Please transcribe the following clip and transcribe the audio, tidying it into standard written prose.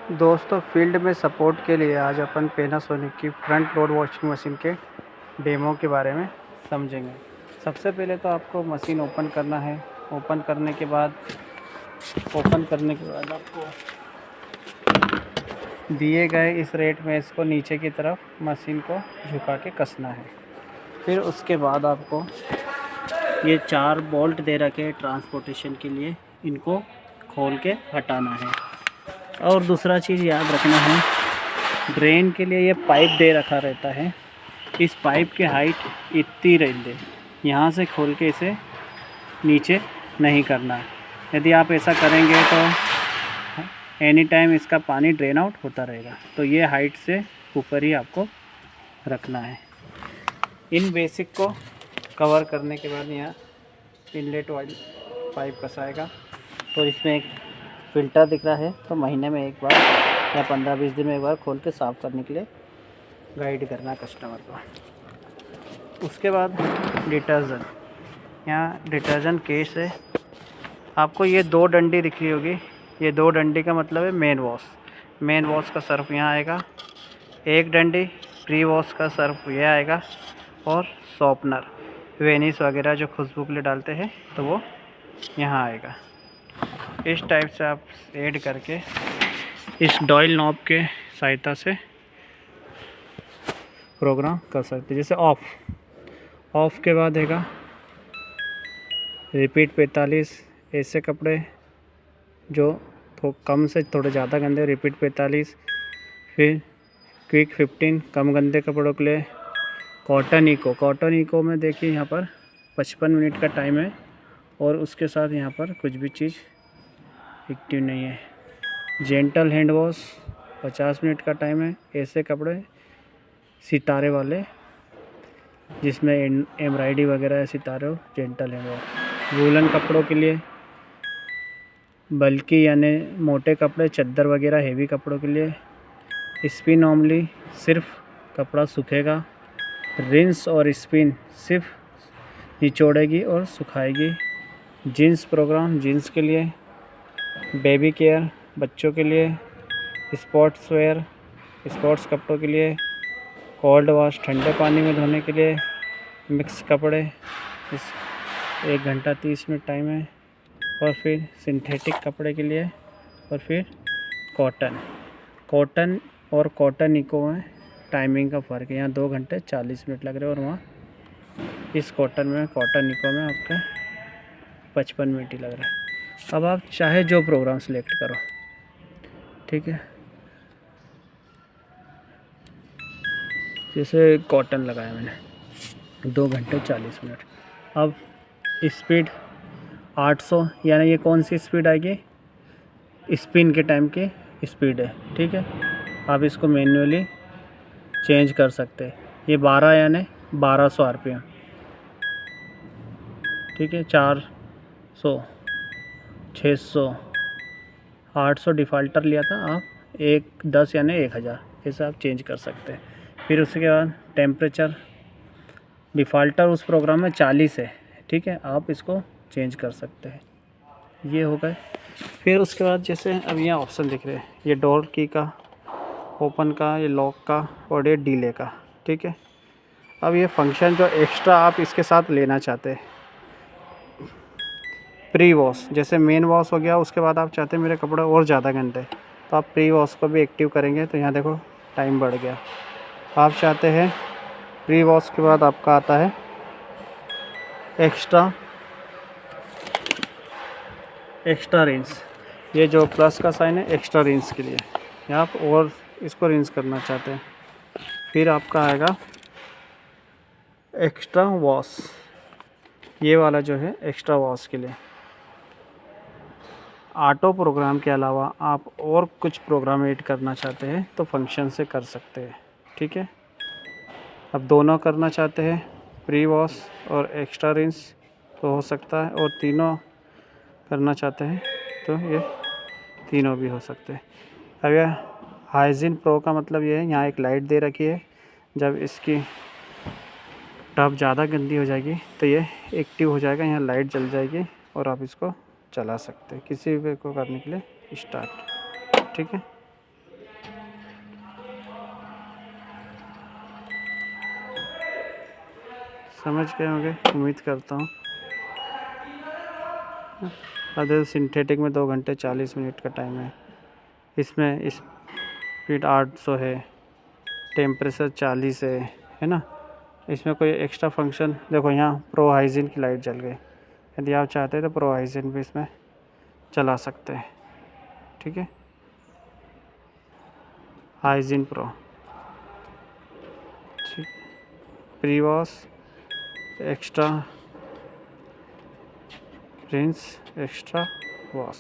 दोस्तों फील्ड में सपोर्ट के लिए आज अपन पैनासोनिक की फ्रंट लोड वॉशिंग मशीन के डेमो के बारे में समझेंगे। सबसे पहले तो आपको मशीन ओपन करना है। ओपन करने के बाद आपको दिए गए इस रेट में इसको नीचे की तरफ मशीन को झुका के कसना है। फिर उसके बाद आपको ये 4 बोल्ट दे रखे ट्रांसपोर्टेशन के लिए, इनको खोल के हटाना है। और दूसरा चीज़ याद रखना है, ड्रेन के लिए ये पाइप दे रखा रहता है। इस पाइप की हाइट इतनी रहती है, यहाँ से खोल के इसे नीचे नहीं करना है। यदि आप ऐसा करेंगे तो एनी टाइम इसका पानी ड्रेन आउट होता रहेगा। तो ये हाइट से ऊपर ही आपको रखना है। इन बेसिक को कवर करने के बाद यहाँ इनलेट वाली पाइप कसाएगा। तो इसमें एक फ़िल्टर दिख रहा है, तो महीने में एक बार या 15-20 दिन में एक बार खोल के साफ़ करने के लिए गाइड करना कस्टमर को। उसके बाद डिटर्जेंट, यहाँ डिटर्जेंट केस है। आपको ये 2 डंडी दिख रही होगी, ये 2 डंडी का मतलब है मेन वॉश। मेन वॉश का सर्फ यहाँ आएगा। एक डंडी प्री वॉश का सर्फ ये आएगा। और शॉर्पनर वेनिस वगैरह जो खुशबू के लिए डालते हैं तो वो यहाँ आएगा। इस टाइप से आप ऐड करके इस डॉयल नॉब के सहायता से प्रोग्राम कर सकते हैं। जैसे ऑफ़ के बाद देगा रिपीट 45, ऐसे कपड़े जो कम से थोड़े ज़्यादा गंदे रिपीट 45, फिर क्विक 15 कम गंदे कपड़ों के लिए। कॉटन इको में देखिए यहाँ पर 55 मिनट का टाइम है और उसके साथ यहाँ पर कुछ भी चीज़ एक्टिव नहीं है। जेंटल हैंड वॉश 50 मिनट का टाइम है। ऐसे कपड़े सितारे वाले जिसमें एम्ब्रॉयडरी वगैरह है, सितारे हो, जेंटल हैंड वॉश। वूलन कपड़ों के लिए, बल्कि यानी मोटे कपड़े, चद्दर वगैरह हेवी कपड़ों के लिए। स्पिन नॉर्मली सिर्फ कपड़ा सूखेगा। रिंस और स्पिन सिर्फ निचोड़ेगी और सुखाएगी। जीन्स प्रोग्राम जीन्स के लिए। बेबी केयर बच्चों के लिए। स्पोर्ट्स वेयर स्पोर्ट्स कपड़ों के लिए। कोल्ड वॉश ठंडे पानी में धोने के लिए। मिक्स कपड़े इस 1 घंटा 30 मिनट टाइम है। और फिर सिंथेटिक कपड़े के लिए। और फिर कॉटन और कॉटन इको में टाइमिंग का फ़र्क है। यहाँ 2 घंटे 40 मिनट लग रहे हैं और वहाँ इस कॉटन इको में आपका 55 मिनट ही लग रहा है। अब आप चाहे जो प्रोग्राम सेलेक्ट करो, ठीक है। जैसे कॉटन लगाया मैंने 2 घंटे 40 मिनट। अब स्पीड 800, यानी ये कौन सी स्पीड आएगी? स्पिन के टाइम की स्पीड है, ठीक है। आप इसको मैन्युअली चेंज कर सकते हैं। ये 12 यानी 1200 आरपीएम, ठीक है। 400, 600, 800 डिफ़ॉल्टर लिया था, आप 10 यानी 1000 ऐसे आप चेंज कर सकते हैं। फिर उसके बाद टेम्परेचर डिफ़ॉल्टर उस प्रोग्राम में 40 है, ठीक है। आप इसको चेंज कर सकते हैं। ये हो गए। फिर उसके बाद जैसे अब यहाँ ऑप्शन दिख रहे हैं, ये डोर की का, ओपन का, ये लॉक का और ये डिले का, ठीक है। अब ये फंक्शन जो एक्स्ट्रा आप इसके साथ लेना चाहते हैं, प्री वॉश, जैसे मेन वॉश हो गया, उसके बाद आप चाहते हैं मेरे कपड़े और ज़्यादा गंदे, तो आप प्री वॉश को भी एक्टिव करेंगे तो यहाँ देखो टाइम बढ़ गया। आप चाहते हैं प्री वॉश के बाद आपका आता है एक्स्ट्रा रिंस। ये जो प्लस का साइन है एक्स्ट्रा रिंस के लिए, या आप और इसको रिंस करना चाहते हैं। फिर आपका आएगा एक्स्ट्रा वॉश, ये वाला जो है एक्स्ट्रा वॉश के लिए। ऑटो प्रोग्राम के अलावा आप और कुछ प्रोग्राम ऐड करना चाहते हैं तो फंक्शन से कर सकते हैं, ठीक है। अब दोनों करना चाहते हैं, प्री वॉश और एक्स्ट्रा रिंस, तो हो सकता है। और तीनों करना चाहते हैं तो ये तीनों भी हो सकते हैं। अब यह हाइजीन प्रो का मतलब ये है, यहाँ एक लाइट दे रखी है। जब इसकी टब ज़्यादा गंदी हो जाएगी तो ये एक्टिव हो जाएगा, यहाँ लाइट जल जाएगी और आप इसको चला सकते हैं किसी भी को करने के लिए स्टार्ट, ठीक है। समझ गए होंगे, उम्मीद करता हूँ। अदर सिंथेटिक में 2 घंटे 40 मिनट का टाइम है। इसमें स्पीड 800 है, टेम्परेचर 40 है ना। इसमें कोई एक्स्ट्रा फंक्शन देखो, यहाँ प्रो हाइजीन की लाइट जल गई। यदि आप चाहते हैं तो प्रो हाइजीन भी इसमें चला सकते हैं। ठीक है, हाइजीन प्रो, ठीक, pre wash, extra rinse, extra wash.